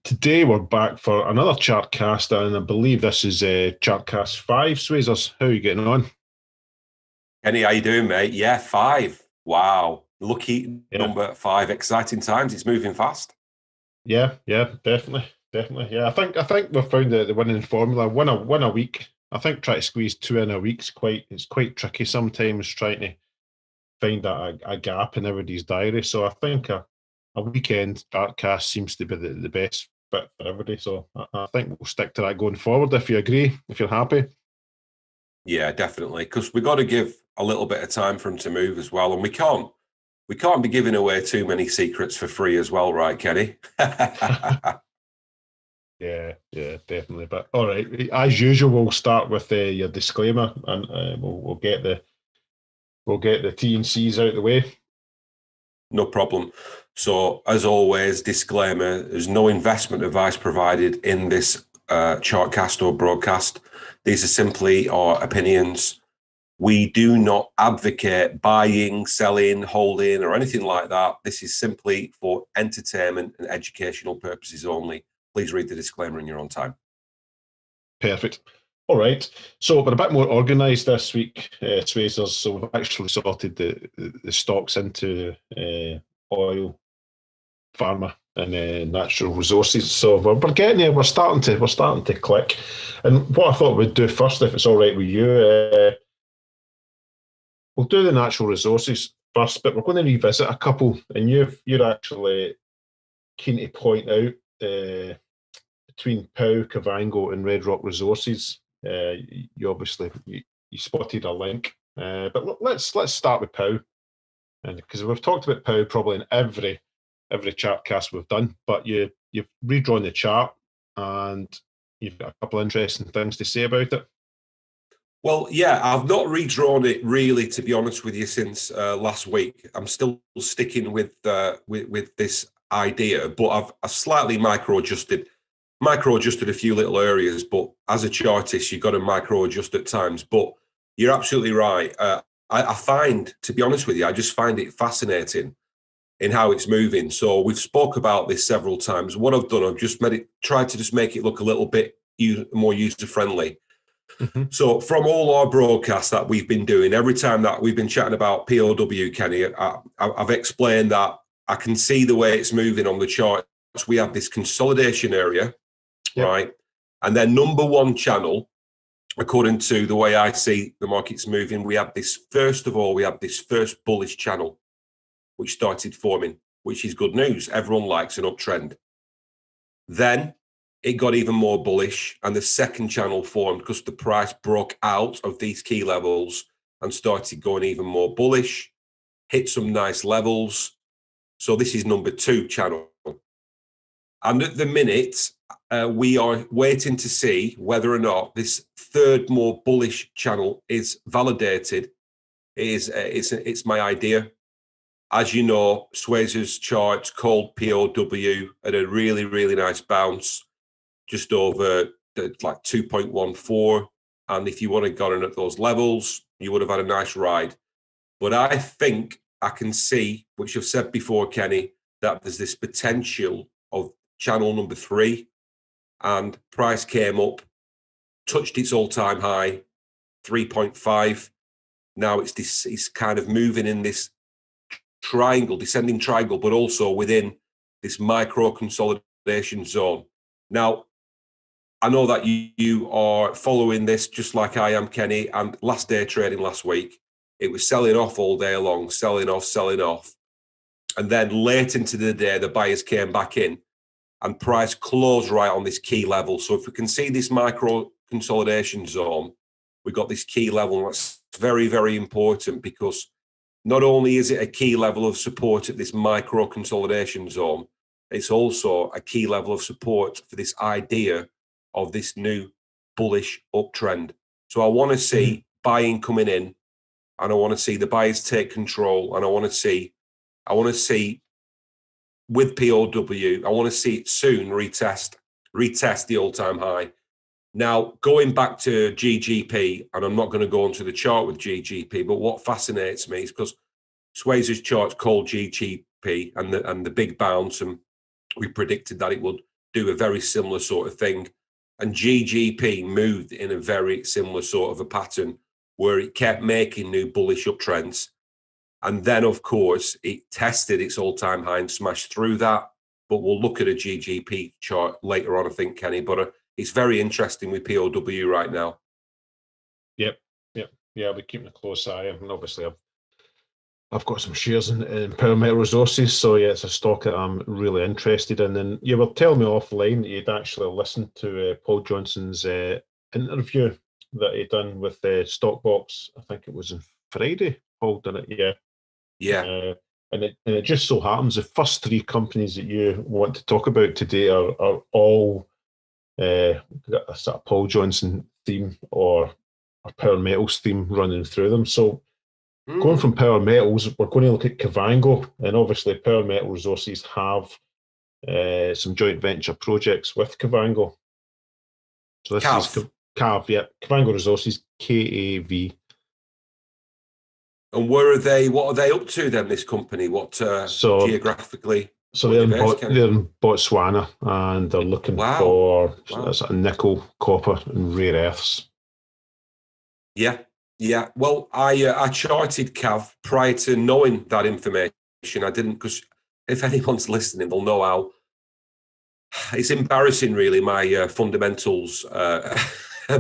Today we're back for another ChartCast, and I believe this is ChartCast 5. Swazers, how are you getting on? Kenny, how you doing, mate? Yeah, five. Wow. Lucky Yeah, number five. Exciting times. It's moving fast. yeah, definitely, definitely. Yeah, I think we've found the winning formula. Win a week. I think try to squeeze two in a week's quite tricky sometimes trying to find a gap in everybody's diary. So I think a weekend ChartCast seems to be the best bit for everybody. So I think we'll stick to that going forward if you agree, if you're happy. Yeah, definitely. Because we got to give a little bit of time for them to move as well. And we can't be giving away too many secrets for free as well, right, Kenny? Yeah, definitely. But all right, as usual, we'll start with your disclaimer, and we'll get the T and C's out of the way. No problem. So, as always, disclaimer: there's no investment advice provided in this chartcast or broadcast. These are simply our opinions. We do not advocate buying, selling, holding, or anything like that. This is simply for entertainment and educational purposes only. Please read the disclaimer in your own time. Perfect. All right. So we're a bit more organised this week, Swazers. So we've actually sorted the stocks into oil, pharma, and natural resources. So we're getting there. We're starting to click. And what I thought we'd do first, if it's all right with you, we'll do the natural resources first, but we're going to revisit a couple. And you're actually keen to point out between Pow, Kavango, and Red Rock Resources. You obviously you spotted a link, but let's start with Pow, and because we've talked about Pow probably in every chart cast we've done, but you've redrawn the chart and you've got a couple of interesting things to say about it. Well, yeah, I've not redrawn it really, to be honest with you, since last week. I'm still sticking with this idea, but I've slightly micro adjusted a few little areas. But as a chartist, you've got to micro adjust at times. But you're absolutely right. I find, to be honest with you, I just find it fascinating in how it's moving. So we've spoke about this several times. What I've done, I've just tried to just make it look a little bit more user friendly. Mm-hmm. So from all our broadcasts that we've been doing, every time that we've been chatting about POW, Kenny, I've explained that I can see the way it's moving on the charts. We have this consolidation area, Yep. right? And then number one channel, according to the way I see the markets moving, we have this first bullish channel, which started forming, which is good news. Everyone likes an uptrend. Then it got even more bullish, and the second channel formed because the price broke out of these key levels and started going even more bullish, hit some nice levels. So this is number two channel. And at the minute, we are waiting to see whether or not this third more bullish channel is validated. It's my idea. As you know, Swazer's charts called POW at a really, really nice bounce, just over like 2.14. And if you would have gotten at those levels, you would have had a nice ride. But I think I can see, which I've said before, Kenny, that there's this potential of channel number three, and price came up, touched its all-time high, 3.5. Now it's kind of moving in this triangle, descending triangle, but also within this micro consolidation zone. Now, I know that you are following this just like I am, Kenny, and last day trading last week, it was selling off all day long, selling off. And then late into the day, the buyers came back in and price closed right on this key level. So if we can see this micro consolidation zone, we've got this key level. And that's very, very important because not only is it a key level of support at this micro consolidation zone, it's also a key level of support for this idea of this new bullish uptrend. So I want to see buying coming in, and I want to see the buyers take control, and I want to see with POW, I want to see it soon retest the all-time high. Now, going back to GGP, and I'm not going to go onto the chart with GGP, but what fascinates me is because Swazer's chart's called GGP and the big bounce, and we predicted that it would do a very similar sort of thing. And GGP moved in a very similar sort of a pattern where it kept making new bullish uptrends. And then, of course, it tested its all-time high and smashed through that. But we'll look at a GGP chart later on, I think, Kenny. But it's very interesting with POW right now. Yep. Yeah, I'll be keeping a close eye. And obviously, I've got some shares in Power Metal Resources, so yeah, it's a stock that I'm really interested in. And you were telling me offline that you'd actually listened to Paul Johnson's interview that he'd done with Stockbox. I think it was on Friday. Paul done it, yeah. Yeah. And it just so happens the first three companies that you want to talk about today are all got a sort of Paul Johnson theme or Power Metals theme running through them. So going from Power Metals, we're going to look at Kavango, and obviously Power Metal Resources have some joint venture projects with Kavango. So this is CAV, yeah, Kavango Resources, KAV. And where are they? What are they up to then? This company, what geographically? So they're in Botswana, and they're looking for sort of nickel, copper, and rare earths. Yeah. Well, I charted CAV prior to knowing that information. I didn't, because if anyone's listening, they'll know how it's embarrassing, really, my fundamentals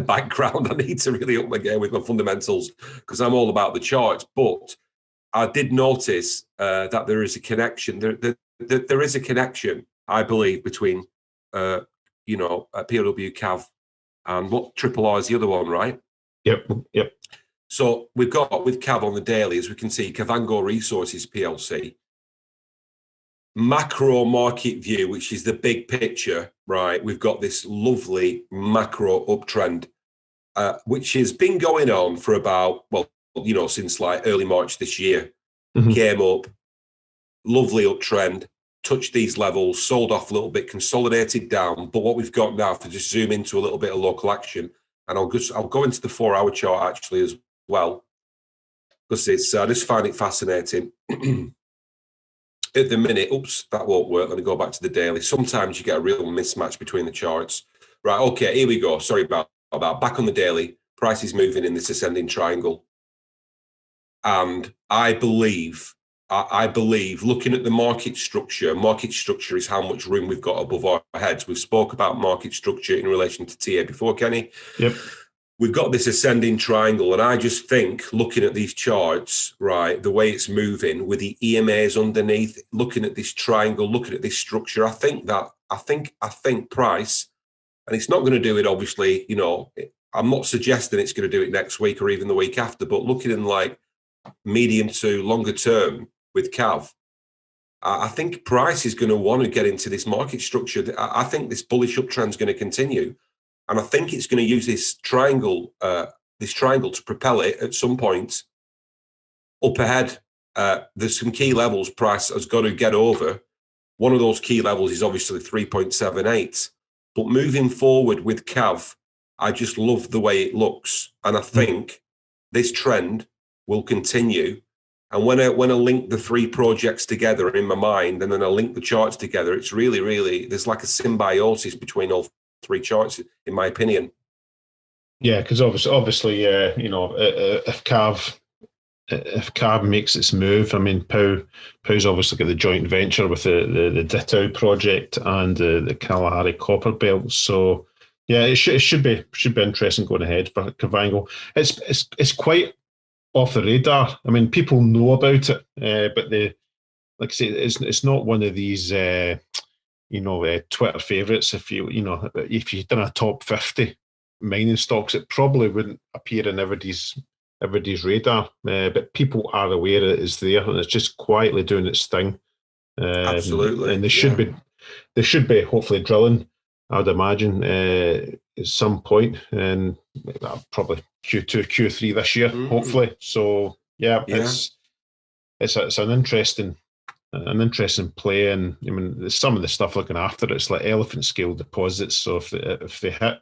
background. I need to really up my game with my fundamentals because I'm all about the charts. But I did notice that there is a connection. There is a connection, I believe, between POW CAV and what Triple R is the other one, right? Yep. So we've got with CAV on the daily, as we can see, Kavango Resources PLC. Macro market view, which is the big picture, right? We've got this lovely macro uptrend, which has been going on for about, since like early March this year. Came up, lovely uptrend, touched these levels, sold off a little bit, consolidated down. But what we've got now, to just zoom into a little bit of local action, and I'll go into the 4-hour chart actually as well, because I just find it fascinating. At the minute, oops, that won't work. Let me go back to the daily. Sometimes you get a real mismatch between the charts. Right, okay, here we go. Sorry about that. Back on the daily, price is moving in this ascending triangle. And I believe, looking at the market structure is how much room we've got above our heads. We've spoke about market structure in relation to TA before, Kenny. Yep. We've got this ascending triangle, and I just think, looking at these charts, right, the way it's moving with the EMAs underneath, looking at this triangle, looking at this structure, I think price, and it's not going to do it, obviously, I'm not suggesting it's going to do it next week or even the week after, but looking in like medium to longer term with CAV, I think price is going to want to get into this market structure. I think this bullish uptrend is going to continue. And I think it's going to use this triangle to propel it at some point up ahead. There's some key levels price has got to get over. One of those key levels is obviously 3.78. But moving forward with CAV, I just love the way it looks. And I think this trend will continue. And when I link the three projects together in my mind, and then I link the charts together, it's really, really, there's like a symbiosis between all three charts, in my opinion. Yeah, because obviously, if CAV makes its move, I mean, Pow's obviously got the joint venture with the Ditto project and the Kalahari Copper Belt. So yeah, it should be interesting going ahead for Kavango. It's quite off the radar. I mean, people know about it, but like I say, it's not one of these. Twitter favourites. If you've done a top 50 mining stocks, it probably wouldn't appear in everybody's radar. But people are aware that it's there, and it's just quietly doing its thing. Absolutely, and they should be hopefully drilling, I'd imagine, at some point, and probably Q2, Q3 this year, hopefully. So it's an interesting play, and I mean, some of the stuff looking after it's like elephant scale deposits. So if they hit,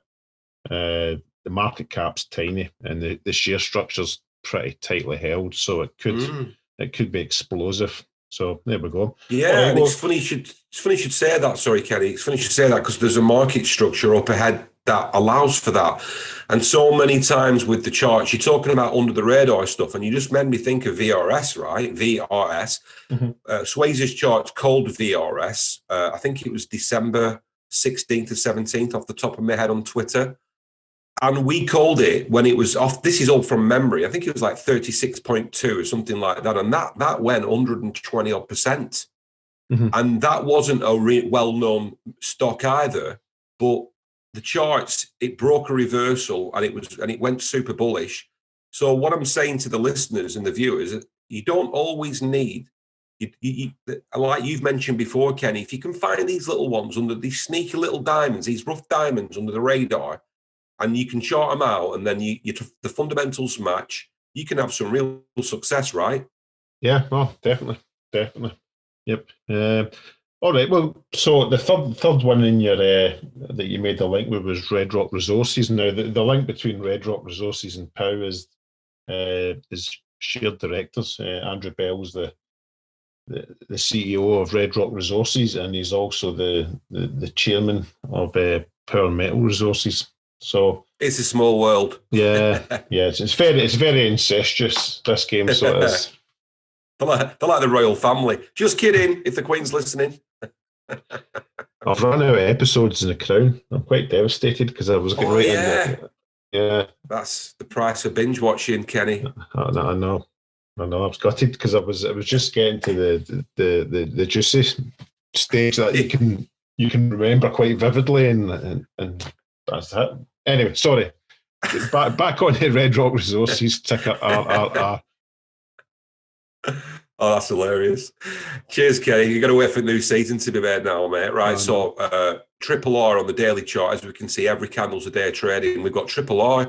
the market cap's tiny and the share structure's pretty tightly held, so it could be explosive. So there we go. Yeah, right, and it's funny you should say that. Sorry, Kenny. It's funny you should say that because there's a market structure up ahead that allows for that. And so many times with the charts, you're talking about under the radar stuff, and you just made me think of VRS, right? VRS. Swayze's chart's called VRS. I think it was December 16th or 17th off the top of my head on Twitter. And we called it when it was off. This is all from memory. I think it was like 36.2 or something like that. And that went 120 odd percent. And that wasn't a well-known stock either. But the charts, it broke a reversal and it went super bullish. So what I'm saying to the listeners and the viewers, you don't always need, like you've mentioned before, Kenny, if you can find these little ones under these sneaky little diamonds, these rough diamonds under the radar, and you can chart them out, and then the fundamentals match, you can have some real success, right? Yeah, well, definitely. Yep. All right. Well, so the third one in your that you made the link with was Red Rock Resources. Now, the link between Red Rock Resources and POW is shared directors. Andrew Bell's the CEO of Red Rock Resources, and he's also the chairman of Power Metal Resources. So it's a small world. Yeah, it's very incestuous, this game. So it is. They're like the royal family. Just kidding. If the Queen's listening. I've run out of episodes in The Crown. I'm quite devastated because I was getting in there. Yeah, that's the price of binge watching, Kenny. I know. I was gutted because I was just getting to the juicy stage that you can remember quite vividly, and that's it. Anyway, sorry. Back on the Red Rock Resources ticker RRR. Oh, that's hilarious. Cheers, Kenny. You've got to wait for the new season to be made now, mate. Right, so Triple R on the daily chart, as we can see, every candle's a day of trading. We've got Triple R.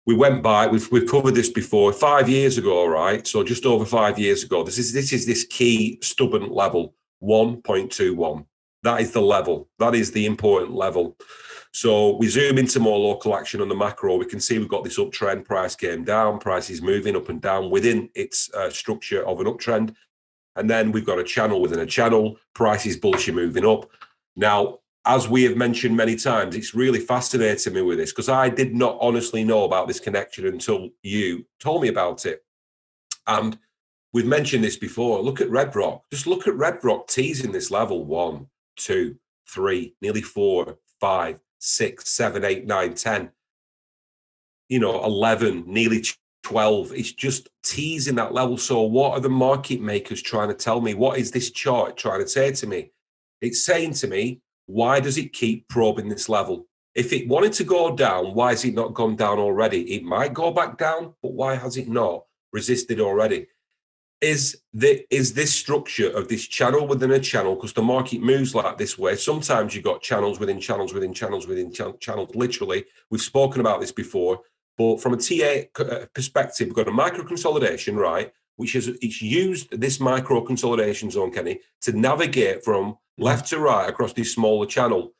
We went by, we've covered this before, 5 years ago, right? So just over 5 years ago, this is this key stubborn level, 1.21. That is the level. That is the important level. So we zoom into more local action on the macro. We can see we've got this uptrend. Price came down. Price is moving up and down within its structure of an uptrend. And then we've got a channel within a channel. Price is bullish and moving up. Now, as we have mentioned many times, it's really fascinating me with this because I did not honestly know about this connection until you told me about it. And we've mentioned this before. Look at Red Rock. Just look at Red Rock teasing this level 1, 2, 3, nearly 4, 5, 6, 7, 8, 9, 10, 11, nearly 12. It's just teasing that level. So what are the market makers trying to tell me? What is this chart trying to say to me? It's saying to me, why does it keep probing this level? If it wanted to go down, why has it not gone down already? It might go back down, but why has it not resisted already? Is this structure of this channel within a channel, because the market moves like this way. Sometimes you've got channels within channels within channels within channels, literally. We've spoken about this before, but from a TA perspective, we've got a micro consolidation, right? It's used this micro consolidation zone, Kenny, to navigate from left to right across this smaller channel.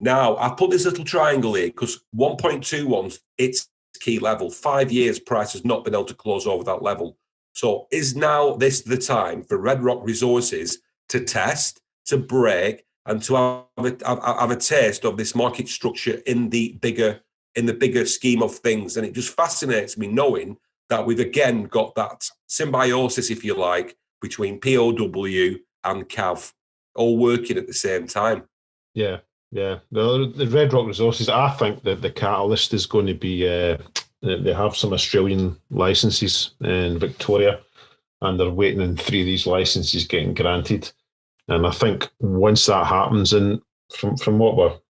Now, I put this little triangle here because 1.21's its key level. 5 years price has not been able to close over that level. So is now this the time for Red Rock Resources to test, to break, and to have a taste of this market structure in the bigger scheme of things? And it just fascinates me knowing that we've again got that symbiosis, if you like, between POW and CAV all working at the same time. Yeah. The Red Rock Resources, I think that the catalyst is going to be they have some Australian licenses in Victoria, and they're waiting on 3 of these licenses getting granted. And I think once that happens, and from what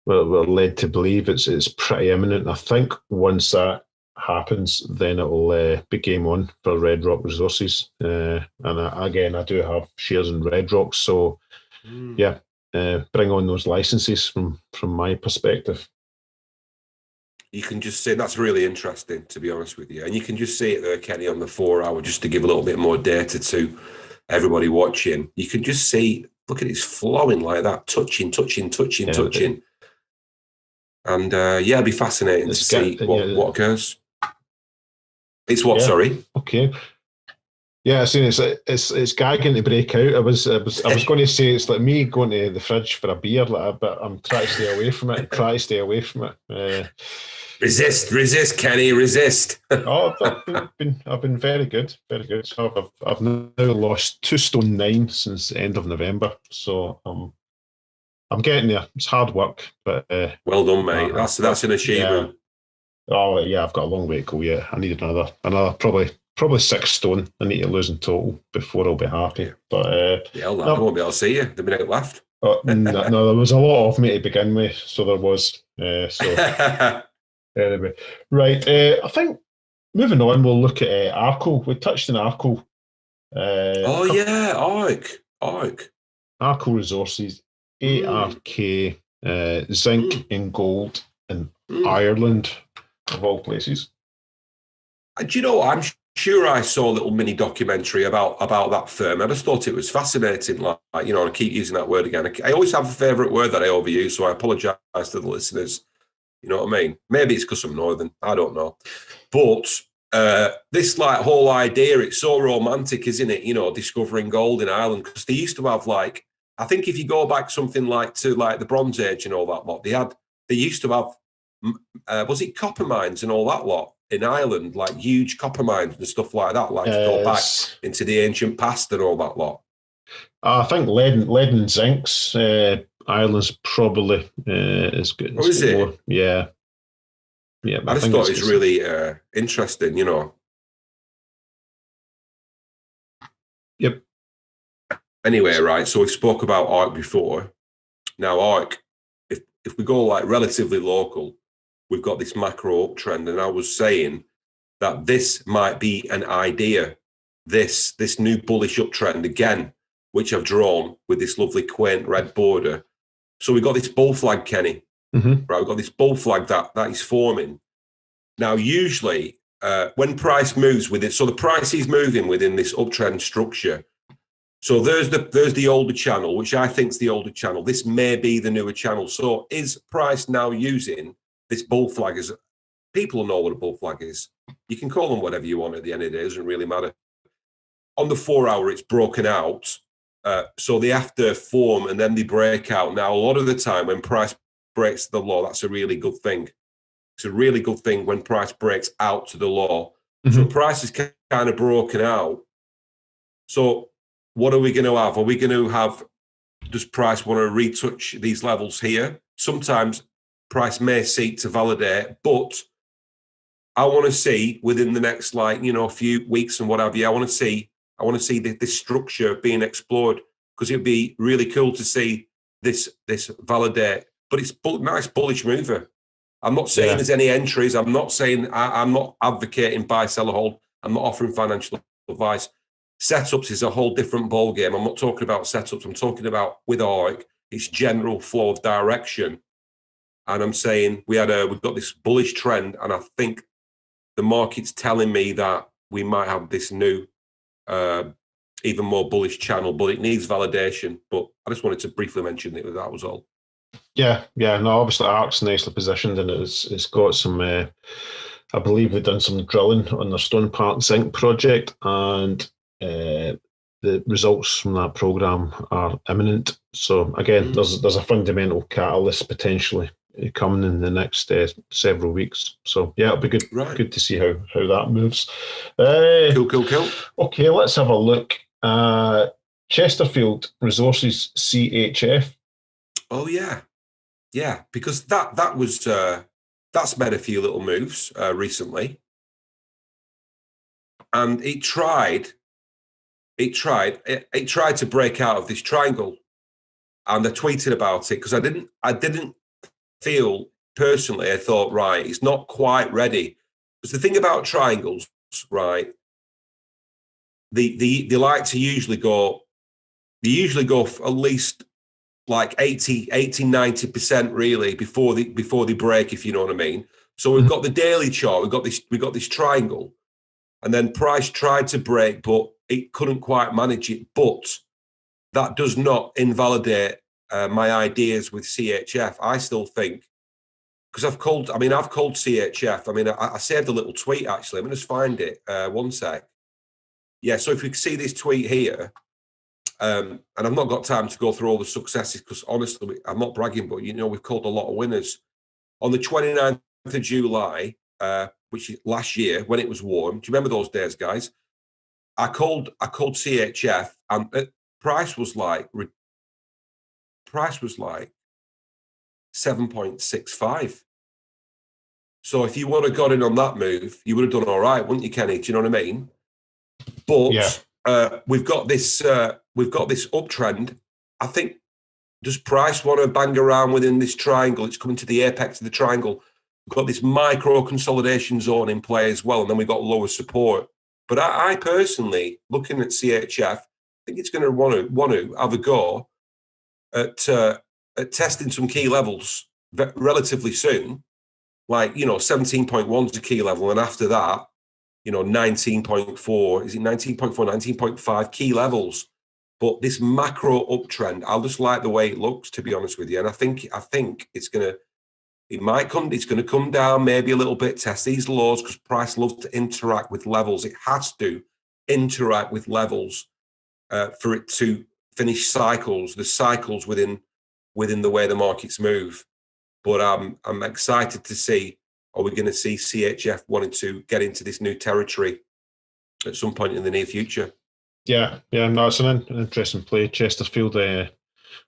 we're led to believe, it's pretty imminent. I think once that happens, then it'll be game on for Red Rock Resources. And again, I do have shares in Red Rock, so yeah, bring on those licenses from my perspective. You can just see, that's really interesting, to be honest with you. And you can just see it there, Kenny, on the 4 hour, just to give a little bit more data to everybody watching. You can just see, look at it, it's flowing like that, touching. And it'll be fascinating to see what occurs. It's what, sorry? Okay. Yeah, I seen it's gagging to break out. I was going to say it's like me going to the fridge for a beer, like, but I'm trying to stay away from it. Try to stay away from it. Resist, Kenny, resist. Oh, I've been very good, very good. So I've now lost 2 stone 9 since the end of November. So I'm getting there. It's hard work, but Well done, mate. That's an yeah. achievement. Oh yeah, I've got a long way to go. Yeah, I need another probably 6 stone. I need to lose in total before I'll be happy. But Yeah, I no, won't be able to see you the minute left. no, there was a lot of me to begin with, so there was. So anyway, right. I think moving on, we'll look at Arco. We touched on Arco. Oh yeah, Arc. Arco Resources, Mm, ARK, zinc mm, and gold in mm. Ireland, of all places. Do you know what? Sure I saw a little mini documentary about that firm. I just thought it was fascinating. Like you know, I keep using that word again. I always have a favourite word that I overuse, so I apologise to the listeners. You know what I mean? Maybe it's because I'm northern. I don't know. But this like whole idea, it's so romantic, isn't it? You know, discovering gold in Ireland, because they used to have like, I think if you go back something like to like the Bronze Age and all that lot, they used to have was it copper mines and all that lot in Ireland, like huge copper mines and stuff like that, like to go back It's into the ancient past and all that lot. I think lead and zincs. Ireland's probably is good. Oh, It's is got more. it? Yeah, yeah. I I just think thought it's it was good. really interesting, you know. Yep. Anyway, right. So we spoke about ARC before. Now, ARC, if we go like relatively local, we've got this macro uptrend, and I was saying that this might be an idea. This new bullish uptrend again, which I've drawn with this lovely quaint red border. So we've got this bull flag, Kenny. Mm-hmm. Right, we've got this bull flag that is forming. Now, usually when price moves with it, so the price is moving within this uptrend structure. So there's the older channel, which I think is the older channel. This may be the newer channel. So is price now using this bull flag as people know what a bull flag is? You can call them whatever you want at the end of the day. It doesn't really matter. On the 4 hour, it's broken out. So they have to form and then they break out. Now, a lot of the time when price breaks the law, that's a really good thing. It's a really good thing when price breaks out to the law. So Mm-hmm. price is kind of broken out. So what are we going to have? Are we going to have, does price want to retouch these levels here? Sometimes price may seek to validate, but I want to see within the next, like, you know, few weeks and what have you, I want to see this structure being explored, because it'd be really cool to see this validate. But it's nice bullish mover. I'm not saying Yeah. there's any entries. I'm not saying I'm not advocating buy, sell, or hold. I'm not offering financial advice. Setups is a whole different ball game. I'm not talking about setups. I'm talking about with ARC, its general flow of direction. And I'm saying we've got this bullish trend, and I think the market's telling me that we might have this new, even more bullish channel, but it needs validation. But I just wanted to briefly mention it. That was all. Yeah, yeah. No, obviously Arc's nicely positioned, and it's got some. I believe they've done some drilling on their Stone Park zinc project, and the results from that program are imminent. So again, there's a fundamental catalyst potentially coming in the next several weeks. So yeah, it'll be good. Right. Good to see how that moves. Cool. Okay, let's have a look. Chesterfield Resources CHF. Oh yeah, because that was that's made a few little moves recently, and it tried to break out of this triangle, and I tweeted about it because I didn't feel personally. I thought, right, it's not quite ready. Because the thing about triangles, right, they like to usually go. They usually go for at least like 90% really before they break, if you know what I mean. So we've got the daily chart, we've got this triangle, and then price tried to break, but it couldn't quite manage it. But that does not invalidate my ideas with CHF. I still think, because I've called CHF. I mean, I saved a little tweet actually. I'm going to just find it. One sec. Yeah, so if you can see this tweet here, and I've not got time to go through all the successes because honestly, I'm not bragging, but we've called a lot of winners. On the 29th of July, which is last year when it was warm, do you remember those days, guys? I called CHF, and price was like 7.65. So if you would have got in on that move, you would have done all right, wouldn't you, Kenny? Do you know what I mean? But we've got this uptrend. I think, does price want to bang around within this triangle? It's coming to the apex of the triangle. We've got this micro consolidation zone in play as well, and then we've got lower support. But I personally, looking at CHF, I think it's going to want to have a go at testing some key levels relatively soon. Like, 17.1 is a key level, and after that, 19.4, is it 19.4, 19.5 key levels. But this macro uptrend, I just like the way it looks, to be honest with you. And I think it's going to come down maybe a little bit, test these lows, because price loves to interact with levels. It has to interact with levels for it to finish cycles. There's cycles within the way the markets move. But I'm excited to see, are we going to see CHF wanting to get into this new territory at some point in the near future? Yeah, no, it's an interesting play. Chesterfield,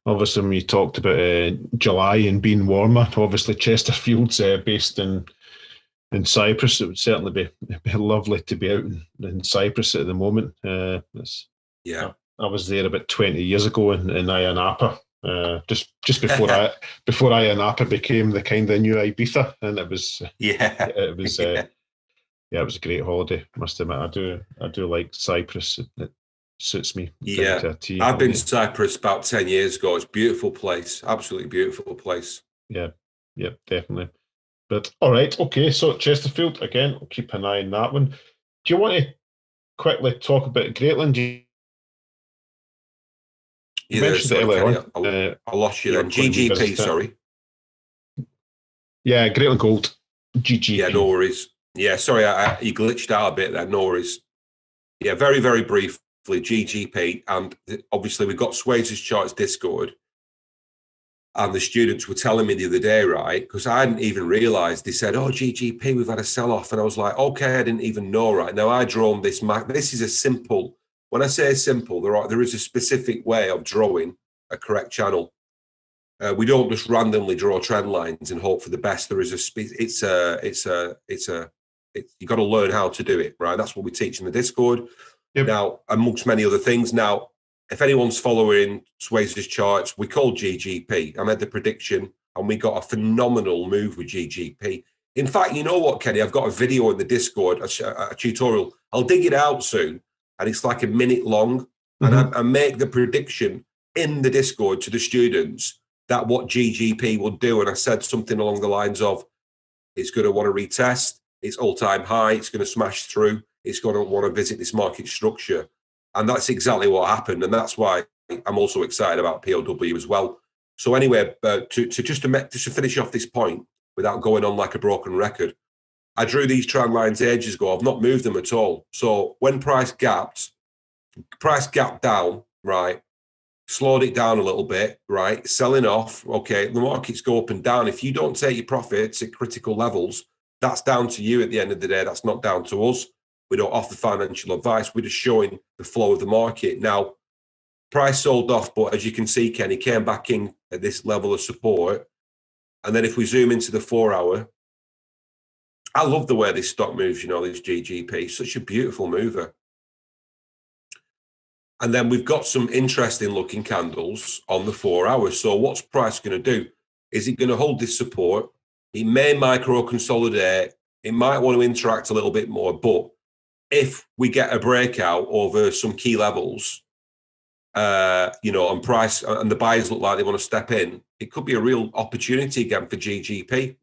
obviously, when you talked about July and being warmer, obviously Chesterfield's based in Cyprus. It would certainly be lovely to be out in Cyprus at the moment. I was there about 20 years ago in Ayia Napa. Just before Ayia Napa became the kind of new Ibiza, and it was it was a great holiday. Must admit, I do like Cyprus. It suits me. Yeah, I've been to Cyprus about 10 years ago. It's a beautiful place, absolutely beautiful place. Yeah, definitely. But all right, okay. So Chesterfield again. I'll keep an eye on that one. Do you want to quickly talk about Greatland? You mentioned it earlier on. I lost you then. GGP, sorry. Yeah, Greatland Gold. GGP. Yeah, no worries. Yeah, sorry, you glitched out a bit there. No worries. Yeah, very, very briefly, GGP. And obviously, we've got Swayze's Charts Discord. And the students were telling me the other day, right, because I hadn't even realised, they said, oh, GGP, we've had a sell-off. And I was like, okay, I didn't even know, right. Now, I drawn this map. This is a simple, when I say simple, there is a specific way of drawing a correct channel. We don't just randomly draw trend lines and hope for the best. There is you got to learn how to do it, right? That's what we teach in the Discord. Yep. Now, amongst many other things. Now, if anyone's following Swayze's charts, we called GGP. I made the prediction, and we got a phenomenal move with GGP. In fact, you know what, Kenny? I've got a video in the Discord, a tutorial. I'll dig it out soon, and it's like a minute long. Mm-hmm. And I make the prediction in the Discord to the students that what GGP will do. And I said something along the lines of, it's going to want to retest, it's all-time high, it's going to smash through, it's going to want to visit this market structure. And that's exactly what happened. And that's why I'm also excited about POW as well. So anyway, to finish off this point without going on like a broken record, I drew these trend lines ages ago. I've not moved them at all. So when price gapped down, right, slowed it down a little bit, right, selling off, okay, the markets go up and down. If you don't take your profits at critical levels, that's down to you at the end of the day. That's not down to us. We don't offer financial advice. We're just showing the flow of the market. Now, price sold off, but as you can see, Ken, he came back in at this level of support. And then if we zoom into the 4 hour, I love the way this stock moves, this GGP. Such a beautiful mover. And then we've got some interesting looking candles on the 4 hours. So what's price going to do? Is it going to hold this support? It may micro consolidate. It might want to interact a little bit more, but if we get a breakout over some key levels, on price, and the buyers look like they want to step in, it could be a real opportunity again for GGP.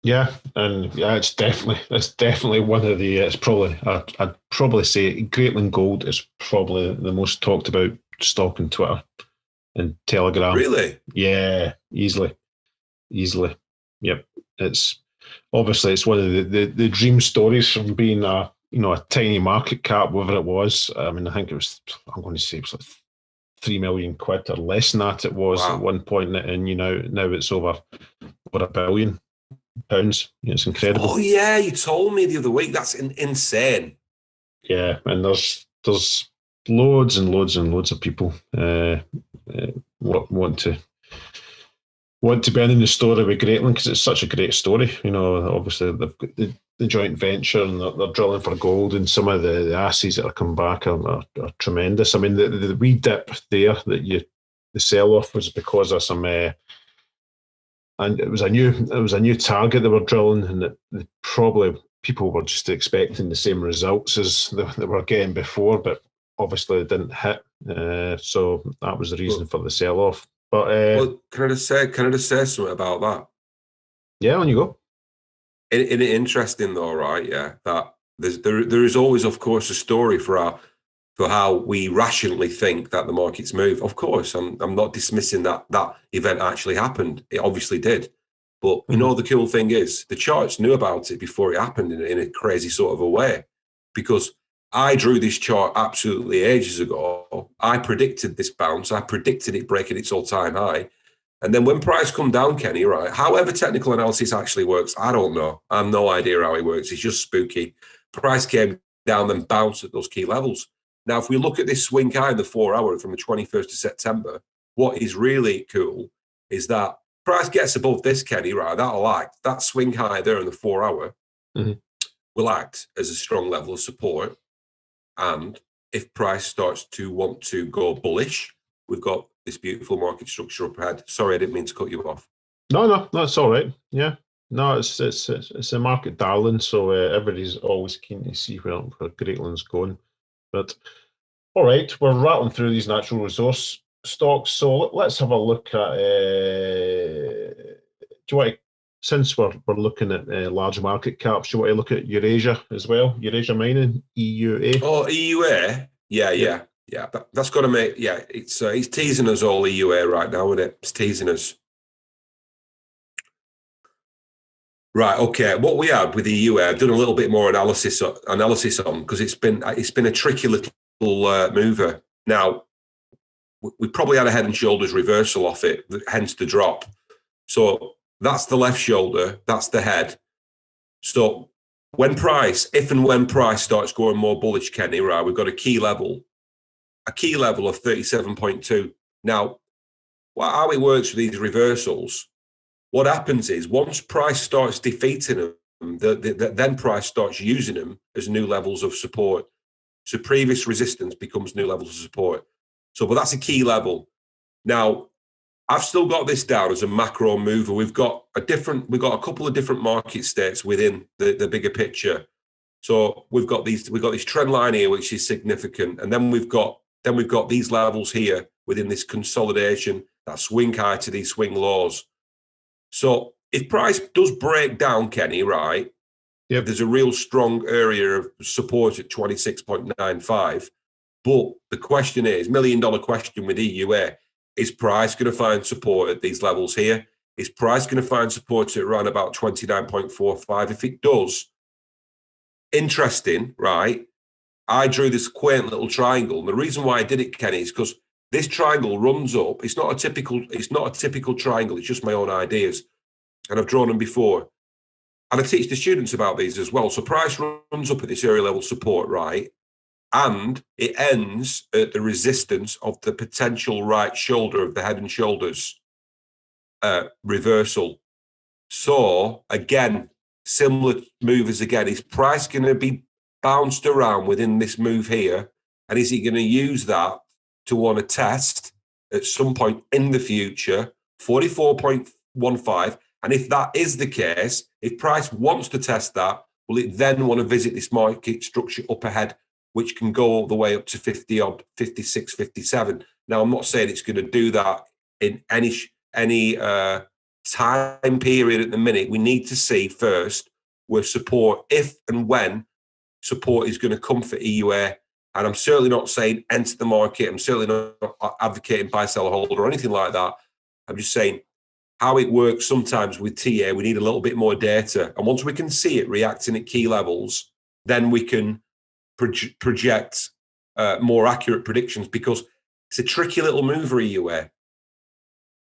Yeah, and it's definitely one of the. It's probably I'd probably say Greatland Gold is probably the most talked about stock on Twitter and Telegram. Really? Yeah, easily. Yep, it's obviously it's one of the dream stories from being a a tiny market cap, whatever it was. I mean, I think it was, I'm going to say it was like 3 million quid or less than that it was at one point. And, now it's over £1 billion. It's incredible. Oh, yeah, you told me the other week. That's insane. Yeah, and there's loads and loads and loads of people want to be in the story with Greatland because it's such a great story. Obviously they've got the joint venture and they're drilling for gold, and some of the assays that are coming back are tremendous. I mean, the wee dip there the sell off was because of some. And it was a new target they were drilling, and probably people were just expecting the same results as they were getting before, but obviously it didn't hit. So that was the reason for the sell off. But can I just say something about that? Yeah, on you go. Isn't it interesting though, right? Yeah, that there is always, of course, a story for how we rationally think that the markets move. Of course, I'm not dismissing that event actually happened. It obviously did. But the cool thing is the charts knew about it before it happened in a crazy sort of a way, because I drew this chart absolutely ages ago. I predicted this bounce. I predicted it breaking its all-time high. And then when price come down, Kenny, right, however technical analysis actually works, I don't know. I have no idea how it works. It's just spooky. Price came down and bounced at those key levels. Now, if we look at this swing high in the 4-hour from the 21st of September, what is really cool is that price gets above this, Kenny, right? That'll act. That swing high there in the 4-hour will act as a strong level of support. And if price starts to want to go bullish, we've got this beautiful market structure up ahead. Sorry, I didn't mean to cut you off. No, it's all right. Yeah. No, it's a market darling, so everybody's always keen to see where Greatland's going. But all right, we're rattling through these natural resource stocks, so let's have a look at. Do you want to, since we're looking at large market caps, do you want to look at Eurasia as well? Eurasia Mining, EUA. Oh, EUA, yeah. That's got to make. Yeah, it's teasing us all, EUA, right now, isn't it? It's teasing us. Right, okay. What we had with EUA, I've done a little bit more analysis on, because it's been a tricky little mover. Now, we probably had a head and shoulders reversal off it, hence the drop. So that's the left shoulder, that's the head. So if and when price starts going more bullish, Kenny, right, we've got a key level of 37.2. Now, how it works with these reversals, what happens is once price starts defeating them, then price starts using them as new levels of support. So previous resistance becomes new levels of support. But that's a key level. Now, I've still got this down as a macro mover. We've got a couple of different market states within the bigger picture. So we've got this trend line here, which is significant, and then we've got these levels here within this consolidation, that swing high to these swing lows. So if price does break down, Kenny, right? Yep. There's a real strong area of support at 26.95. But the question is, $1 million question with EUA, is price going to find support at these levels here? Is price going to find support at around about 29.45? If it does, interesting, right? I drew this quaint little triangle. And the reason why I did it, Kenny, is because this triangle runs up. It's not a typical triangle. It's just my own ideas. And I've drawn them before. And I teach the students about these as well. So price runs up at this area level support, right? And it ends at the resistance of the potential right shoulder of the head and shoulders reversal. So again, similar movers again. Is price going to be bounced around within this move here? And is he going to use that to want to test at some point in the future 44.15? And if that is the case, if price wants to test that, will it then want to visit this market structure up ahead, which can go all the way up to 50 odd, 56, 57. Now, I'm not saying it's going to do that in any time period at the minute. We need to see first where support, if and when support is going to come for EUA. And I'm certainly not saying enter the market. I'm certainly not advocating buy, sell, or hold or anything like that. I'm just saying how it works sometimes with TA. We need a little bit more data. And once we can see it reacting at key levels, then we can project more accurate predictions, because it's a tricky little mover, EUA.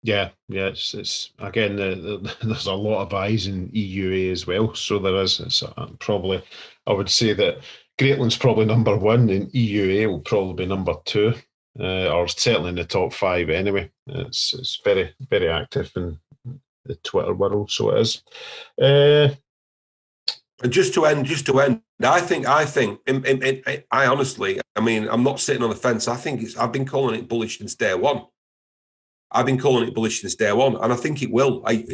Yeah, it's again, there's a lot of eyes in EUA as well, so there is. It's probably, I would say that Greatland's probably number one, and EUA will probably be number two, or certainly in the top five anyway. It's very, very active in the Twitter world, so it is. And just to end, I think, I honestly, I mean, I'm not sitting on the fence. I think I've been calling it bullish since day one. And I think it will. I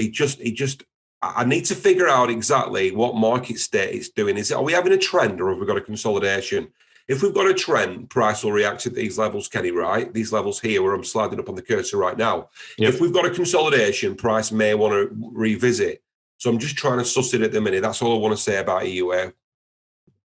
need to figure out exactly what market state it's doing. Are we having a trend, or have we got a consolidation? If we've got a trend, price will react at these levels, Kenny, right? These levels here where I'm sliding up on the cursor right now. Yep. If we've got a consolidation, price may want to revisit. So I'm just trying to suss it at the minute. That's all I want to say about EUA.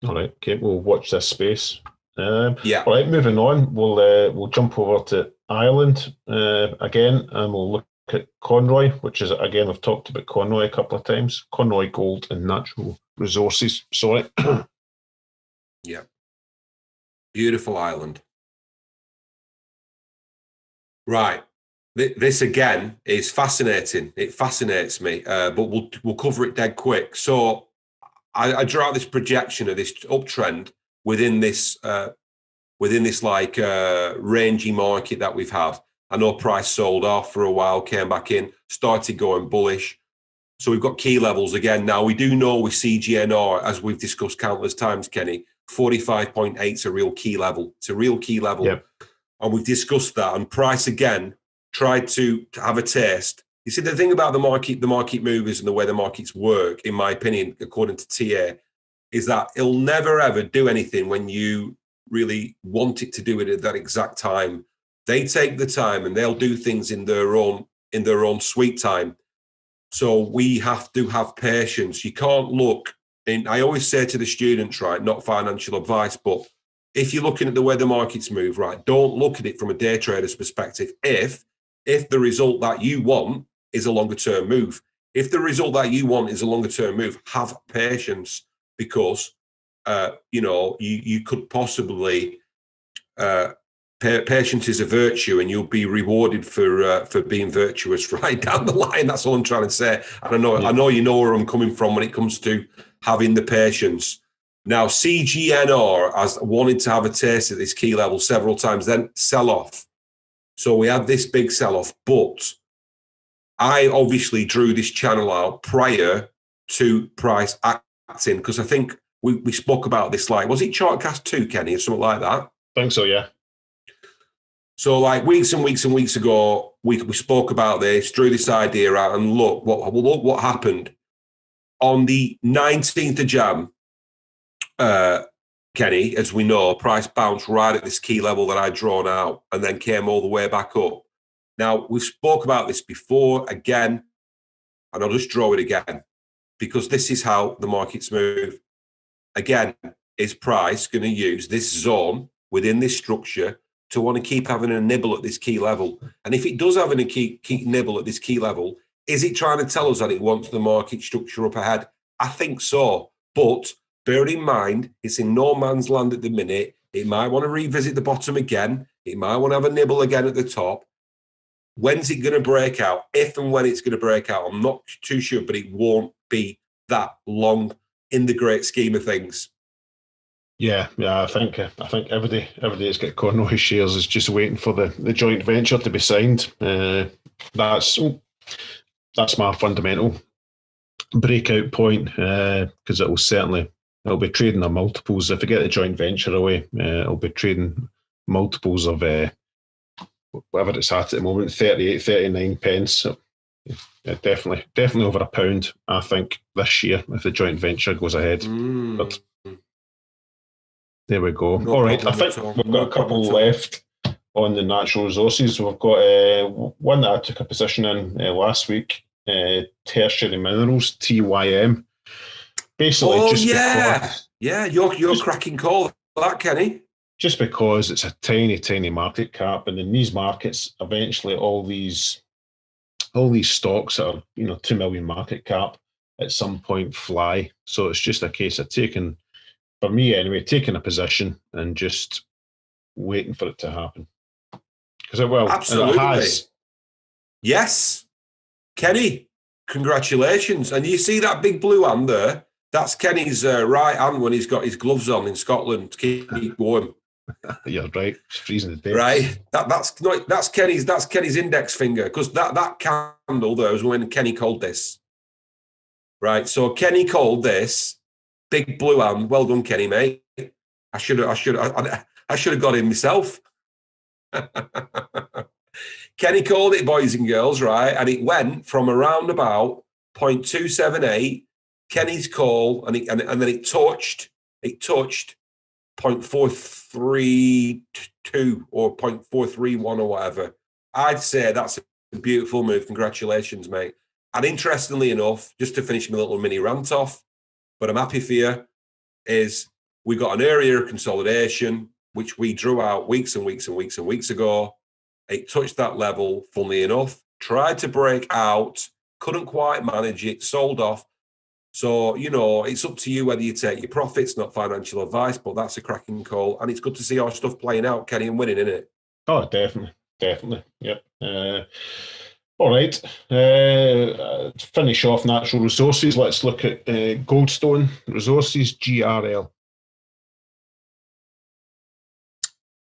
All right, okay, we'll watch this space. Yeah. All right, moving on. We'll jump over to Ireland again, and we'll look at Conroy, which is, again, I've talked about Conroy a couple of times. Conroy Gold and Natural Resources. Sorry. Yeah. Beautiful island. Right. This again is fascinating. It fascinates me, but we'll cover it dead quick. So I draw out this projection of this uptrend within this rangy market that we've had. I know price sold off for a while, came back in, started going bullish. So we've got key levels again. Now we do know with CGNR, as we've discussed countless times, Kenny, 45.8 is a real key level. It's a real key level. Yep. And we've discussed that. And price again tried to have a taste. You see, the thing about the market movers and the way the markets work, in my opinion, according to TA, is that it'll never ever do anything when you really want it to do it at that exact time. They take the time and they'll do things in their own sweet time. So we have to have patience. You can't look in. I always say to the students, right, not financial advice, but if you're looking at the way the markets move, right, don't look at it from a day trader's perspective. If the result that you want is a longer term move, have patience, because you could possibly patience is a virtue, and you'll be rewarded for being virtuous right down the line. That's all I'm trying to say. And I know you know where I'm coming from when it comes to having the patience. Now, CGNR has wanted to have a taste at this key level several times, then sell off. So we had this big sell off, but I obviously drew this channel out prior to price acting, because I think we spoke about this, like, was it ChartCast 2, Kenny, or something like that? I think so, yeah. So like weeks and weeks and weeks ago, we spoke about this, drew this idea out, and look what happened. On the 19th of Jan, Kenny, as we know, price bounced right at this key level that I'd drawn out and then came all the way back up. Now, we've spoke about this before again, and I'll just draw it again, because this is how the markets move. Again, is price going to use this zone within this structure to want to keep having a nibble at this key level? And if it does have a key nibble at this key level, is it trying to tell us that it wants the market structure up ahead? I think so. But bear in mind, it's in no man's land at the minute. It might want to revisit the bottom again. It might want to have a nibble again at the top. When's it going to break out? If and when it's going to break out, I'm not too sure, but it won't be that long in the great scheme of things. Yeah, I think everybody that's got Conroy shares is just waiting for the joint venture to be signed. That's my fundamental breakout point, because it'll be trading the multiples. If we get the joint venture away, it'll be trading multiples of whatever it's at the moment, 38, 39 pence. So, yeah, definitely over £1, I think, this year if the joint venture goes ahead. But there we go. All right, I think we've got a couple left on the natural resources. We've got one that I took a position in last week, tertiary minerals, TYM. Basically, you're cracking call that, Kenny. Just because it's a tiny market cap, and in these markets, eventually all these stocks that are 2 million market cap at some point fly. So it's just a case of taking for me anyway, taking a position and just waiting for it to happen. Because it will. Absolutely. And it has. Yes. Kenny, congratulations. And you see that big blue hand there? That's Kenny's right hand when he's got his gloves on in Scotland to keep warm. You're right. It's freezing the day. Right. That's Kenny's index finger, because that candle there was when Kenny called this. Right. So Kenny called this big blue hand. Well done, Kenny, mate. I should have got him myself. Kenny called it, boys and girls, right? And it went from around about 0.278, Kenny's call, and then it touched 0.432 or 0.431 or whatever. I'd say that's a beautiful move. Congratulations, mate. And interestingly enough, just to finish my little mini rant off, but I'm happy for you, is we got an area of consolidation, which we drew out weeks and weeks and weeks and weeks ago. It touched that level, funnily enough, tried to break out, couldn't quite manage it, sold off. So, it's up to you whether you take your profits, not financial advice, but that's a cracking call. And it's good to see our stuff playing out, Kenny, and winning, isn't it? Oh, definitely. Yep. All right. To finish off natural resources, let's look at Goldstone Resources, GRL.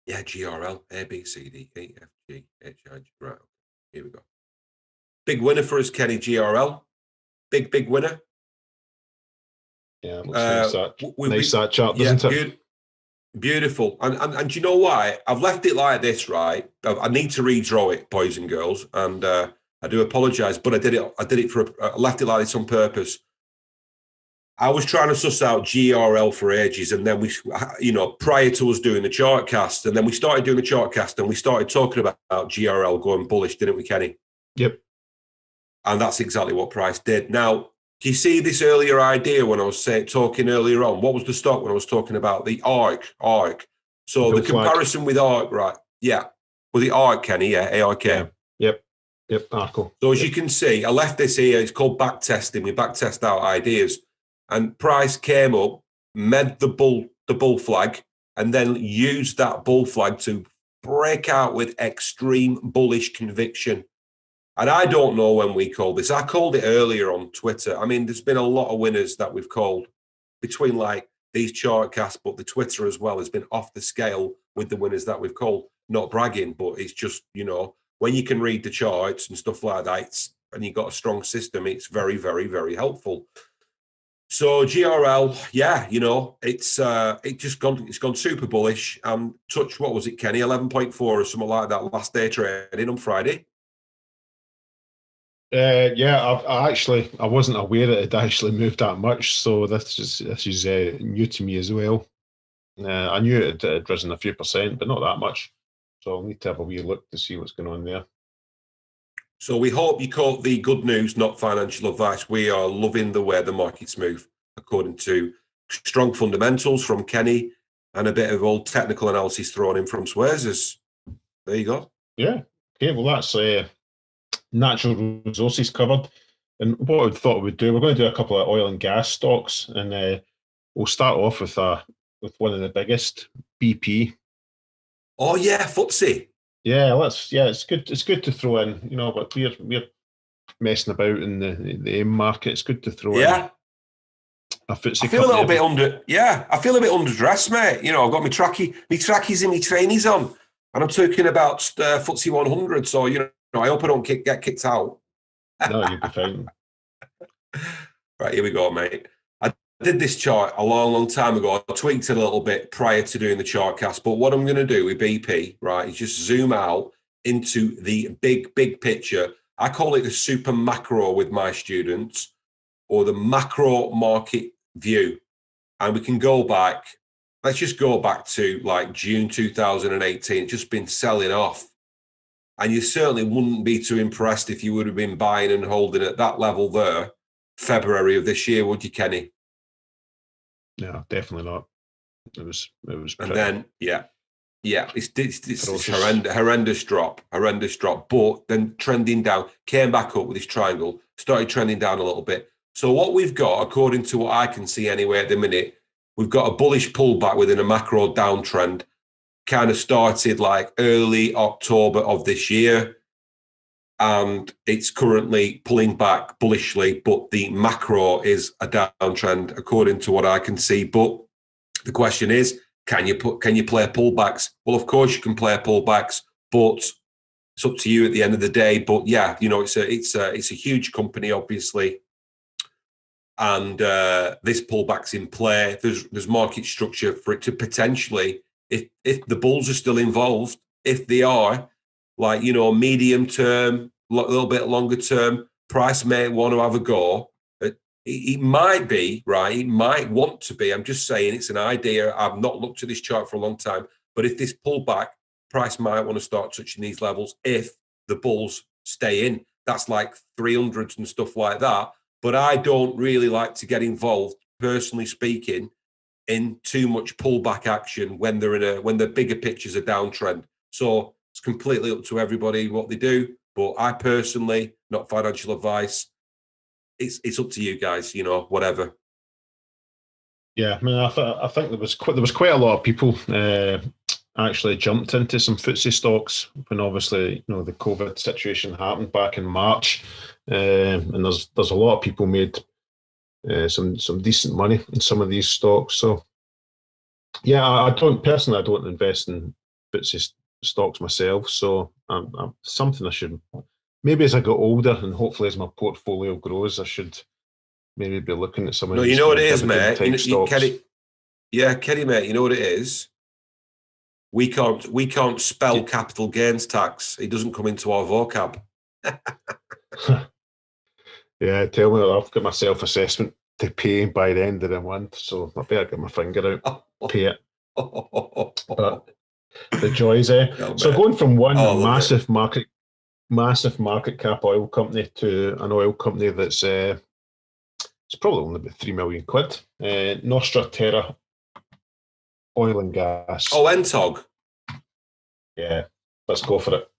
Yeah, GRL, A, B, C, D, E, F, G, H, I, G. Right. Here we go. Big winner for us, Kenny, GRL. Big winner. Yeah, it looks nice that chart, doesn't it? Beautiful. And do you know why? I've left it like this, right? I need to redraw it, boys and girls, and I do apologise, but I left it like this on purpose. I was trying to suss out GRL for ages, and then we, prior to us doing the ChartCast, and then we started doing the ChartCast, and we started talking about GRL going bullish, didn't we, Kenny? Yep. And that's exactly what price did. Now, do you see this earlier idea when I was talking earlier on? What was the stock when I was talking about the ARC? So the comparison with ARC, right? Yeah. Was it ARC, Kenny? Yeah, ARK. Yeah. Yep, ARCO. So as you can see, I left this here. It's called back testing. We back test out ideas. And price came up, met the bull flag, and then used that bull flag to break out with extreme bullish conviction. And I don't know when we called this. I called it earlier on Twitter. I mean, there's been a lot of winners that we've called between like these ChartCasts, but the Twitter as well has been off the scale with the winners that we've called. Not bragging, but it's just, when you can read the charts and stuff like that, and you've got a strong system, it's very, very, very helpful. So GRL, yeah, it's gone super bullish and touched, what was it, Kenny, 11.4 or something like that last day trading on Friday. I wasn't aware that it actually moved that much, so this is new to me as well. I knew it had risen a few percent, but not that much. So I'll need to have a wee look to see what's going on there. So we hope you caught the good news, not financial advice. We are loving the way the markets move, according to strong fundamentals from Kenny and a bit of old technical analysis thrown in from Swears. There you go. Yeah. Okay, well, that's natural resources covered. And what I thought we'd do, we're going to do a couple of oil and gas stocks, and we'll start off with one of the biggest, BP. Oh yeah, FTSE. Yeah, it's good. It's good to throw in, but we're messing about in the AIM market. It's good to throw in. A FTSE. I feel a little bit underdressed, mate. I've got my trackies and my trainies on, and I'm talking about FTSE 100. So I hope I don't get kicked out. No, you'll be fine. Right, here we go, mate. I did this chart a long time ago. I tweaked it a little bit prior to doing the ChartCast. But what I'm going to do with BP, right, is just zoom out into the big picture. I call it the super macro with my students, or the macro market view. And we can go back. Let's just go back to like June 2018. It's just been selling off. And you certainly wouldn't be too impressed if you would have been buying and holding at that level there, February of this year, would you, Kenny? No, definitely not. It was. And then, it's horrendous drop. But then trending down, came back up with this triangle, started trending down a little bit. So what we've got, according to what I can see anyway at the minute, we've got a bullish pullback within a macro downtrend. Kind of started like early October of this year, and it's currently pulling back bullishly, but the macro is a downtrend according to what I can see. But the question is, can you play pullbacks? Well, of course you can play pullbacks, but it's up to you at the end of the day. But yeah, it's a huge company, obviously, and this pullback's in play. There's market structure for it to potentially, if the bulls are still involved, if they are, like, medium term, a little bit longer term, price may want to have a go. It might be, right? It might want to be. I'm just saying it's an idea. I've not looked at this chart for a long time. But if this pullback, price might want to start touching these levels if the bulls stay in. That's like 300s and stuff like that. But I don't really like to get involved, personally speaking, in too much pullback action when when the bigger picture's a downtrend. So it's completely up to everybody what they do. But I personally, not financial advice, it's up to you guys, whatever. Yeah, I mean, I think there was quite a lot of people actually jumped into some FTSE stocks when obviously the COVID situation happened back in March, and there's a lot of people made some decent money in some of these stocks. So yeah, I don't invest in FTSE stocks myself. So I'm something I should, maybe as I get older and hopefully as my portfolio grows, I should maybe be looking at some of No, these. you know what it is, mate. Stocks. Kenny, mate. You know what it is. We can't spell capital gains tax. It doesn't come into our vocab. Yeah, tell me, I've got my self-assessment to pay by the end of the month, so I better get my finger out, pay it. But the joys, so going from one massive market cap oil company to an oil company that's it's probably only about 3 million quid. Nostra Terra Oil and Gas. Oh, Entog. Yeah, let's go for it.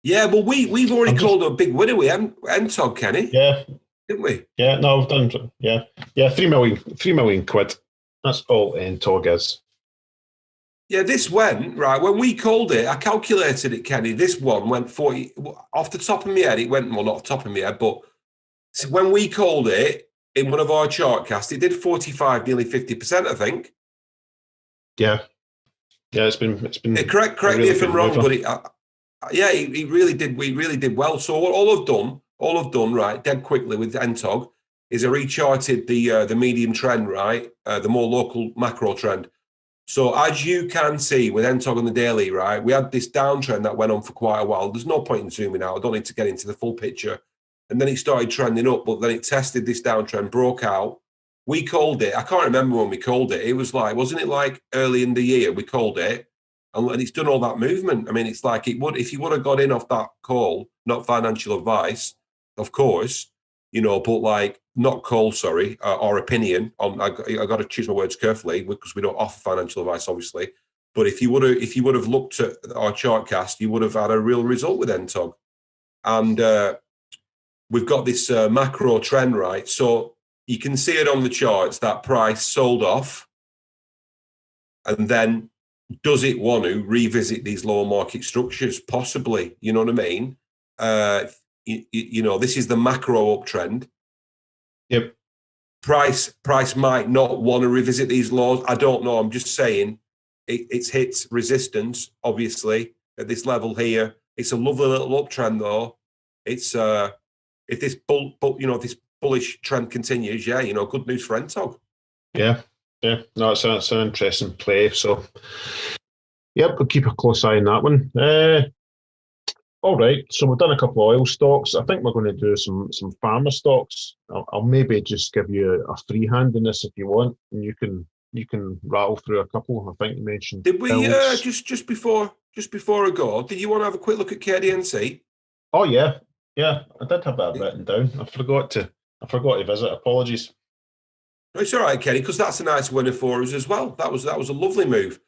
Yeah, well, we've already called a big winner with Entog, Kenny. Yeah, didn't we? Yeah, no, I've done. Yeah, 3 million quid. That's all Entog is. Yeah, this went, right, when we called it, I calculated it, Kenny, this one went 40, off the top of my head, it went, well, not off the top of my head, but when we called it in one of our ChartCasts, it did 45, nearly 50%, I think. Yeah, it's been. Correct me if I'm wrong, but it really did. We really did well. So all I've done, right, dead quickly with Entog, is I recharted the medium trend, right, the more local macro trend. So as you can see with Entog on the daily, right, we had this downtrend that went on for quite a while. There's no point in zooming out. I don't need to get into the full picture. And then it started trending up, but then it tested this downtrend, broke out. We called it. I can't remember when we called it. It was like, wasn't it like early in the year we called it? And it's done all that movement. I mean, it's like it would, if you would have got in off that call, not financial advice, of course, but like not call, sorry, or opinion. I got to choose my words carefully because we don't offer financial advice, obviously. But if you would have looked at our ChartCast, you would have had a real result with Entog. And we've got this macro trend, right? So you can see it on the charts, that price sold off. And then does it want to revisit these lower market structures? Possibly, you know what I mean? This is the macro uptrend. Yep. Price might not want to revisit these lows. I don't know. I'm just saying it's hit resistance, obviously, at this level here. It's a lovely little uptrend, though. It's if this this bullish trend continues, good news for Entog. Yeah. No, it's an interesting play. So, yep, we'll keep a close eye on that one. All right, so we've done a couple of oil stocks. I think we're going to do some pharma stocks. I'll maybe just give you a free hand in this if you want, and you can rattle through a couple. I think you mentioned. Did we just before I go? Did you want to have a quick look at KDNC? Oh yeah, I did have that written down. I forgot to visit. Apologies. It's all right, Kenny, because that's a nice winner for us as well. That was a lovely move.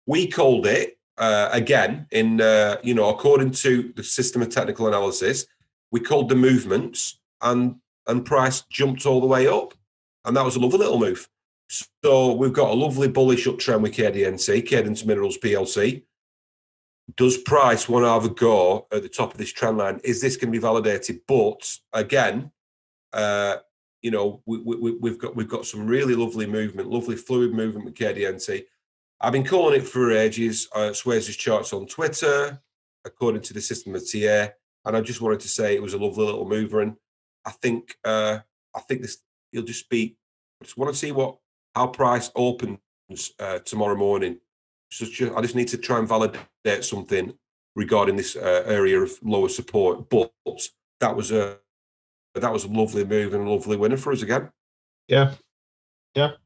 We called it. Again, in according to the system of technical analysis, we called the movements and price jumped all the way up, and that was a lovely little move. So we've got a lovely bullish uptrend with KDNC, Cadence Minerals PLC. Does price want to have a go at the top of this trend line? Is this going to be validated? But again, we've got some really lovely movement, lovely fluid movement with KDNC. I've been calling it for ages. Swayze's charts on Twitter, according to the system of TA, and I just wanted to say it was a lovely little mover. And I think this you'll just be. I just want to see how price opens tomorrow morning. I just need to try and validate something regarding this area of lower support. But that was a lovely move and a lovely winner for us again. Yeah,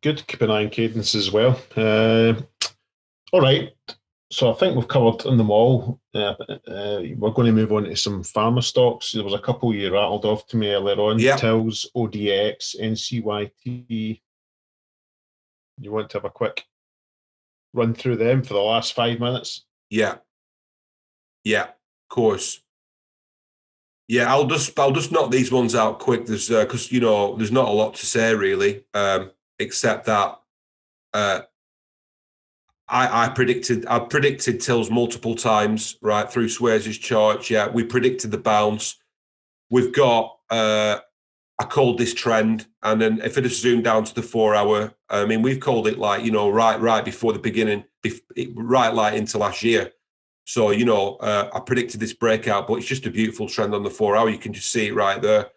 good. Keep an eye on Cadence as well. All right. So I think we've covered them all. We're going to move on to some pharma stocks. There was a couple you rattled off to me earlier on. Yeah. TILS, ODX, NCYT. You want to have a quick run through them for the last 5 minutes? Yeah, of course. Yeah, I'll just knock these ones out quick. There's because there's not a lot to say really, except that I predicted TILS multiple times right through Swayze's chart. Yeah, we predicted the bounce. We've got I called this trend, and then if it has zoomed down to the 4 hour, I mean, we've called it like, right before the beginning, right like into last year. So, I predicted this breakout, but it's just a beautiful trend on the 4 hour. You can just see it right there.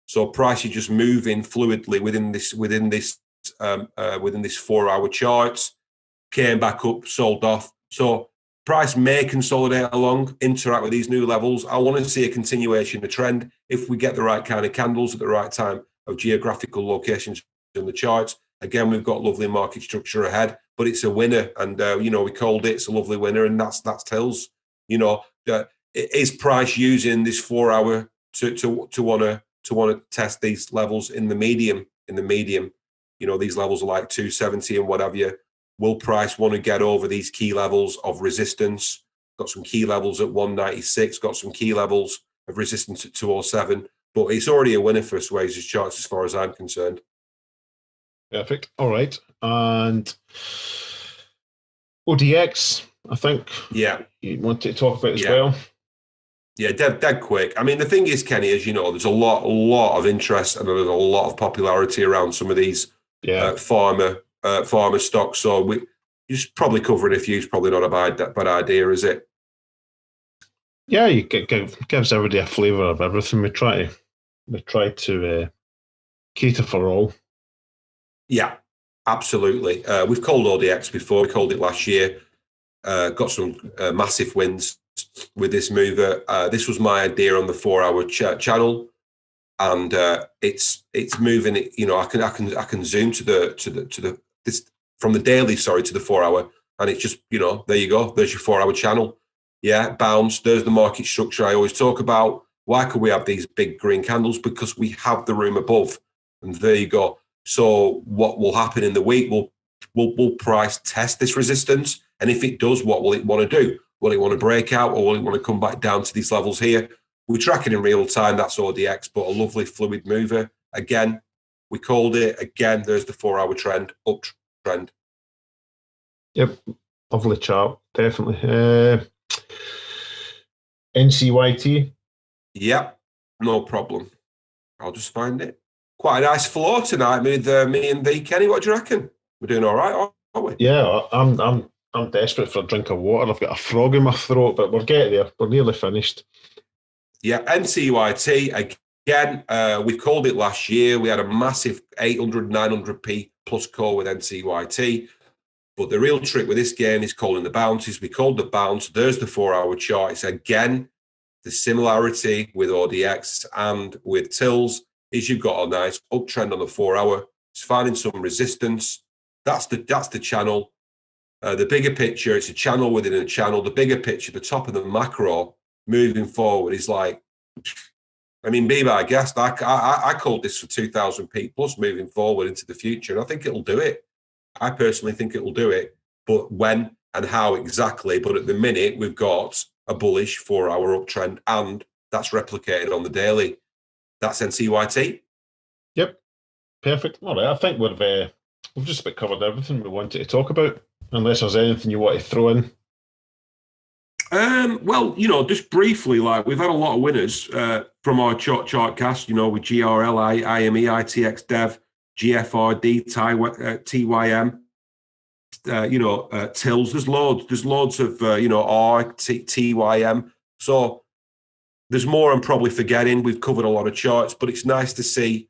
So price is just moving fluidly within this 4 hour chart, came back up, sold off. So price may consolidate along, interact with these new levels. I want to see a continuation of trend. If we get the right kind of candles at the right time of geographical locations in the charts, again, we've got lovely market structure ahead, but it's a winner. And, we called it, it's a lovely winner, and that's TILS. Is price using this 4 hour to want to test these levels in the medium? These levels are like 270 and what have you. Will price want to get over these key levels of resistance? Got some key levels at 196, got some key levels of resistance at 207, but it's already a winner for Swayze's charts as far as I'm concerned. Perfect. All right. And ODX, I think. Yeah. You want to talk about as well? Yeah, dead quick. I mean, the thing is, Kenny, as you know, there's a lot of interest and there's a lot of popularity around some of these pharma stocks. So we just probably covering a few is probably not a bad idea, is it? Yeah, you gives everybody a flavour of everything. We try to cater for all. Yeah, absolutely. We've called ODX before. We called it last year. Got some massive wins with this mover. This was my idea on the 4 hour channel, and it's moving. I can zoom to the from the daily, to the 4 hour, and it's just there you go. There's your 4 hour channel. Yeah, bounce. There's the market structure I always talk about. Why could we have these big green candles? Because we have the room above, and there you go. So what will happen in the week? Will price test this resistance? And if it does, what will it want to do? Will it want to break out, or will it want to come back down to these levels here? We're tracking in real time. That's ODX, but a lovely fluid mover. Again, we called it. Again, there's the 4 hour trend, uptrend. Yep, lovely chart, definitely. NCYT. Yep, no problem. I'll just find it. Quite a nice floor tonight with me and thee, Kenny. What do you reckon? We're doing all right, aren't we? Yeah, I'm desperate for a drink of water. I've got a frog in my throat, but we're getting there. We're nearly finished. Yeah, NCYT, again, we called it last year. We had a massive 800, 900p plus call with NCYT. But the real trick with this game is calling the bounces. We called the bounce. There's the 4 hour chart. It's again, the similarity with ODX and with TILS is you've got a nice uptrend on the 4 hour. It's finding some resistance. That's the channel. The bigger picture, it's a channel within a channel. The bigger picture, the top of the macro moving forward is like, I mean, be my guest. I called this for 2000p plus moving forward into the future, and I think it'll do it. I personally think it will do it, but when and how exactly? But at the minute, we've got a bullish 4 hour uptrend, and that's replicated on the daily. That's NCYT. Yep, perfect. All right, I think we've just about covered everything we wanted to talk about, unless there's anything you want to throw in. Well, just briefly, like we've had a lot of winners from our ChartCast, with GRL, IME, ITX Dev, GFRD, TYM, TILS. There's loads of, TYM. So there's more I'm probably forgetting. We've covered a lot of charts, but it's nice to see.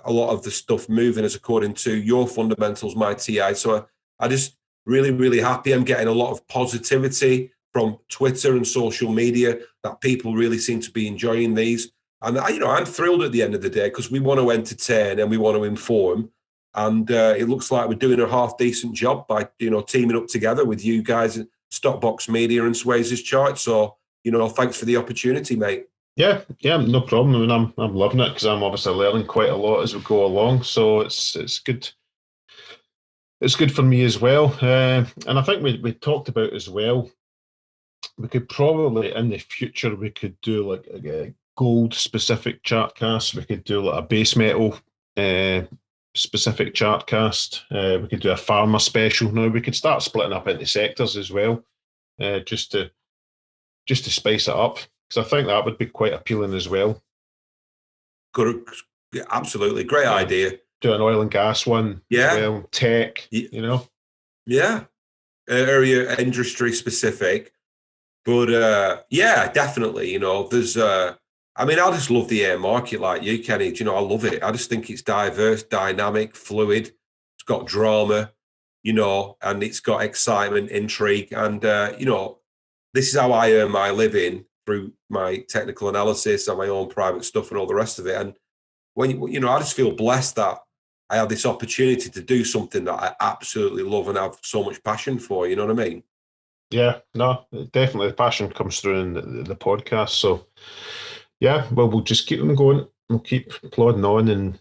A lot of the stuff moving as according to your fundamentals, my TI. So I just really, really happy. I'm getting a lot of positivity from Twitter and social media that people really seem to be enjoying these. And I'm thrilled at the end of the day because we want to entertain and we want to inform. And it looks like we're doing a half decent job by teaming up together with you guys at Stockbox Media and Swayze's Chart. So thanks for the opportunity, mate. Yeah, no problem. I mean, I'm loving it because I'm obviously learning quite a lot as we go along. So it's good. It's good for me as well. And I think we talked about as well. We could probably in the future we could do like a gold specific chartcast. We could do like a base metal specific chartcast. We could do a pharma special. Now we could start splitting up into sectors as well, just to spice it up. Because I think that would be quite appealing as well. Good, yeah, absolutely, great idea. Do an oil and gas one, yeah. As well, tech, yeah, area industry specific, but yeah, definitely. There's I mean, I just love the air market, like you, Kenny. I love it. I just think it's diverse, dynamic, fluid. It's got drama, and it's got excitement, intrigue, and this is how I earn my living through my technical analysis and my own private stuff and all the rest of it. And when I just feel blessed that I have this opportunity to do something that I absolutely love and have so much passion for. You know what I mean? Yeah, no, definitely the passion comes through in the podcast. So yeah, well, we'll just keep them going. We'll keep plodding on and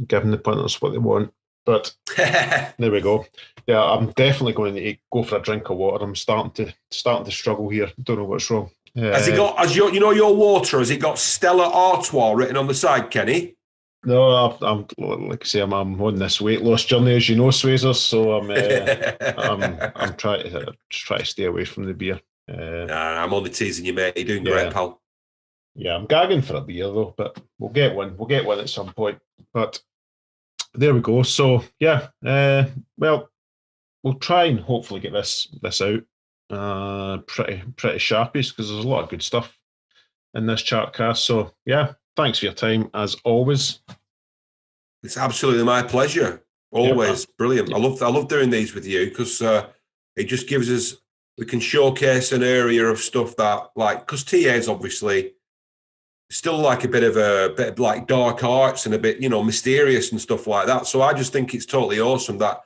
giving the punters what they want. But there we go. Yeah, I'm definitely going to go for a drink of water. I'm starting to struggle here. Don't know what's wrong. Has your water? Has it got Stella Artois written on the side, Kenny? No, I'm like I say, I'm on this weight loss journey, as you know, Swazers. So I'm trying to stay away from the beer. I'm only teasing you, mate. You're doing great, pal. Yeah, I'm gagging for a beer though, but we'll get one. We'll get one at some point. But there we go. So yeah, well, we'll try and hopefully get this out pretty sharpish because there's a lot of good stuff in this chartcast. So yeah, thanks for your time as always. It's absolutely my pleasure. Always brilliant. I love doing these with you because it just gives us, we can showcase an area of stuff that, like, because TA is obviously still like a bit of like dark arts and a bit mysterious and stuff like that. So I just think it's totally awesome that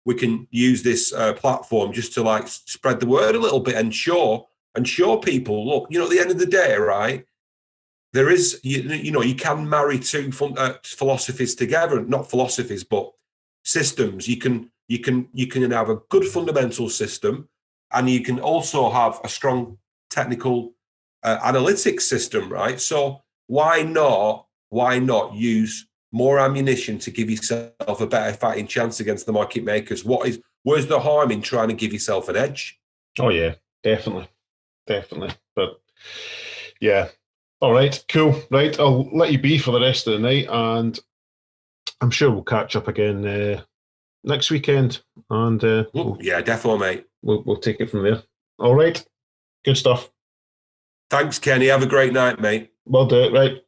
we can use this platform just to like spread the word a little bit and show people, look, at the end of the day, right, there is you can marry two philosophies together, not philosophies but systems. You can have a good fundamental system and you can also have a strong technical analytics system, right? So why not use more ammunition to give yourself a better fighting chance against the market makers? Where's the harm in trying to give yourself an edge? Oh yeah, definitely. But yeah, all right, cool. Right, I'll let you be for the rest of the night, and I'm sure we'll catch up again next weekend. And yeah, definitely, mate. We'll take it from there. All right, good stuff. Thanks, Kenny. Have a great night, mate. Well do it, right.